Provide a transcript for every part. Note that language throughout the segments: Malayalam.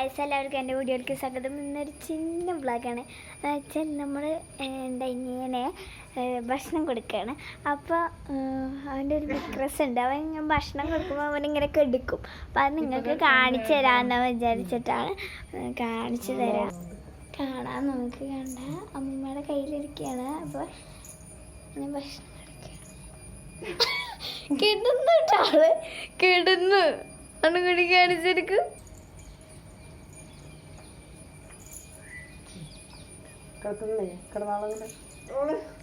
ഗായ്സ്, എല്ലാവർക്കും എൻ്റെ വീഡിയോയിലേക്ക് സ്വാഗതം. ഇന്നൊരു ചിന്ന വ്ളോഗാണ്. വെച്ചാൽ നമ്മൾ എന്താ ഇങ്ങനെ ഭക്ഷണം കൊടുക്കുകയാണ്. അപ്പോൾ അവൻ്റെ ഒരു വിക്രസ് ഉണ്ട്. അവൻ ഭക്ഷണം കൊടുക്കുമ്പോൾ അവനിങ്ങനെ കെടുക്കും. അപ്പോൾ അത് നിങ്ങൾക്ക് കാണിച്ചു തരാമെന്ന് വിചാരിച്ചിട്ടാണ് കാണിച്ചു തരാം. കാണാം, നമുക്ക് കണ്ട അമ്മൂമ്മയുടെ കയ്യിലിരിക്കുകയാണ്. അപ്പോൾ ഞാൻ ഭക്ഷണം കൊടുക്കുകയാണ്. കിടന്നു കേട്ടോ, കിടന്നു അണുകൂടി കാണിച്ചെടുക്കും.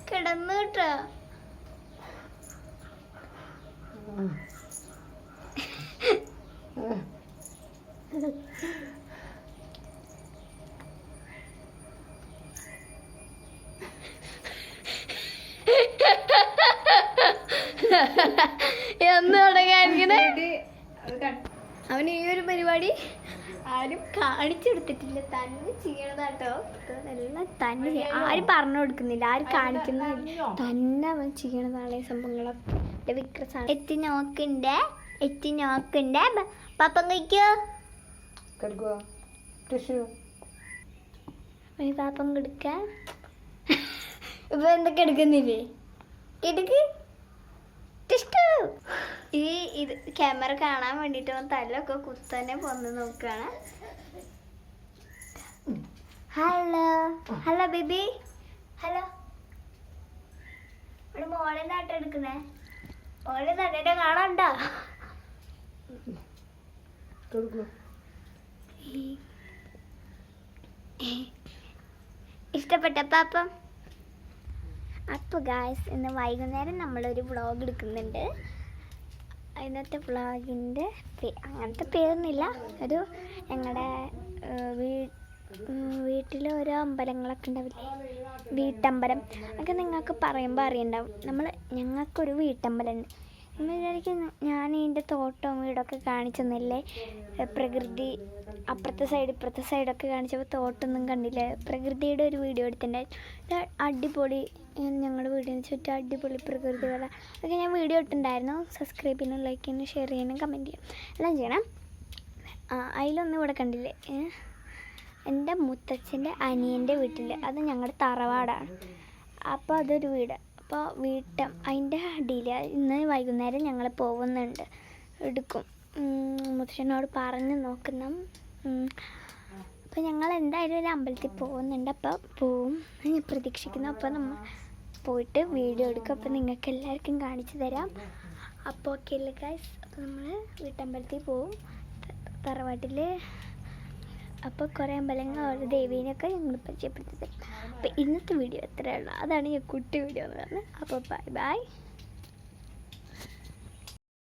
കിടന്നു കേട്ടോ. എന്ന് തുടങ്ങിയായിരിക്കണേ അവന് ഈ ഒരു പരിപാടി ആരും കാണിച്ചെടുത്തിട്ടില്ല, തന്നെ ചെയ്യണതാട്ടോ. എല്ലാം തന്നെ ആരും പറഞ്ഞു കൊടുക്കുന്നില്ല, ആരും കാണിക്കുന്നില്ല, തന്നെ അവൻ ചെയ്യണതാണ്. സംഭവങ്ങളൊക്കെ വിക്രസാണ്. എത്തി നോക്കണ്ടേ പാപ്പം കഴിക്കോ? പാപ്പം കൊടുക്ക. ഇപ്പൊ എന്തൊക്കെ എടുക്കുന്നില്ലേ? എടുക്ക്. ഇത് ക്യാമറ കാണാൻ വേണ്ടിട്ട് തലൊക്കെ കുത്തനെ പൊന്ന് നോക്കാണ്. Hello baby, hello. ഇവിടെ മോളെ നാട്ടെടുക്കുന്നേ, മോളെ നാട്ടെ കാണാണ്ടോ? ഇഷ്ടപ്പെട്ട പാപ്പം? അപ്പോൾ ഗായ്സ്, ഇന്ന് വൈകുന്നേരം നമ്മളൊരു വ്ളോഗ് എടുക്കുന്നുണ്ട്. അതിനകത്തെ വ്ളോഗിൻ്റെ അങ്ങനത്തെ പേരൊന്നുമില്ല, ഒരു ഞങ്ങളുടെ വീട്ടിൽ ഓരോ അമ്പലങ്ങളൊക്കെ ഉണ്ടാവില്ലേ, വീട്ടമ്പലം ഒക്കെ നിങ്ങൾക്ക് പറയുമ്പോൾ അറിയണ്ടാവും. ഞങ്ങൾക്കൊരു വീട്ടമ്പലമുണ്ട്. എന്ന് വിചാരിക്കും ഞാൻ ഇതിൻ്റെ തോട്ടവും വീടൊക്കെ കാണിച്ചെന്നല്ലേ, പ്രകൃതി അപ്പുറത്തെ സൈഡ് ഇപ്പുറത്തെ സൈഡൊക്കെ കാണിച്ചപ്പോൾ തോട്ടമൊന്നും കണ്ടില്ല. പ്രകൃതിയുടെ ഒരു വീഡിയോ എടുത്തിട്ടുണ്ടായിരുന്നു, അടിപൊളി. ഞങ്ങളുടെ വീടിന് ചുറ്റും അടിപൊളി പ്രകൃതി പോലെ അതൊക്കെ ഞാൻ വീഡിയോ ഇട്ടിട്ടുണ്ടായിരുന്നു. സബ്സ്ക്രൈബ് ചെയ്യാനും ലൈക്ക് ചെയ്യാനും ഷെയർ ചെയ്യാനും കമൻറ്റ് ചെയ്യാനും എല്ലാം ചെയ്യണം. അതിലൊന്നും ഇവിടെ കണ്ടില്ലേ, എൻ്റെ മുത്തച്ഛൻ്റെ അനിയൻ്റെ വീട്ടിൽ, അത് ഞങ്ങളുടെ തറവാടാണ്. അപ്പോൾ അതൊരു വീട്. അപ്പോൾ അതിൻ്റെ അടിയിൽ ഇന്ന് വൈകുന്നേരം ഞങ്ങൾ പോകുന്നുണ്ട്, എടുക്കും. മുത്തച്ഛനോട് പറഞ്ഞ് നോക്കുന്ന. അപ്പോൾ ഞങ്ങൾ എന്തായാലും ഒരു അമ്പലത്തിൽ പോകുന്നുണ്ട്. അപ്പോൾ പോവും ഞാൻ പ്രതീക്ഷിക്കുന്നു. അപ്പോൾ നമ്മൾ പോയിട്ട് വീഡിയോ എടുക്കും. അപ്പോൾ നിങ്ങൾക്ക് എല്ലാവർക്കും കാണിച്ചു തരാം. അപ്പോൾ ഓക്കെ അല്ലേ ഗൈസ്? അപ്പോൾ നമ്മൾ വീട്ടമ്പലത്തിൽ പോവും, തറവാട്ടിൽ. അപ്പോൾ കുറേ അമ്പലങ്ങൾ ഓരോ ദേവീനെയൊക്കെ ഞങ്ങൾ പരിചയപ്പെടുത്തി തരും. അപ്പോൾ ഇന്നത്തെ വീഡിയോ എത്രയുള്ളൂ, അതാണ് ഈ കുട്ടി വീഡിയോ എന്ന് പറഞ്ഞത്. അപ്പോൾ ബൈ.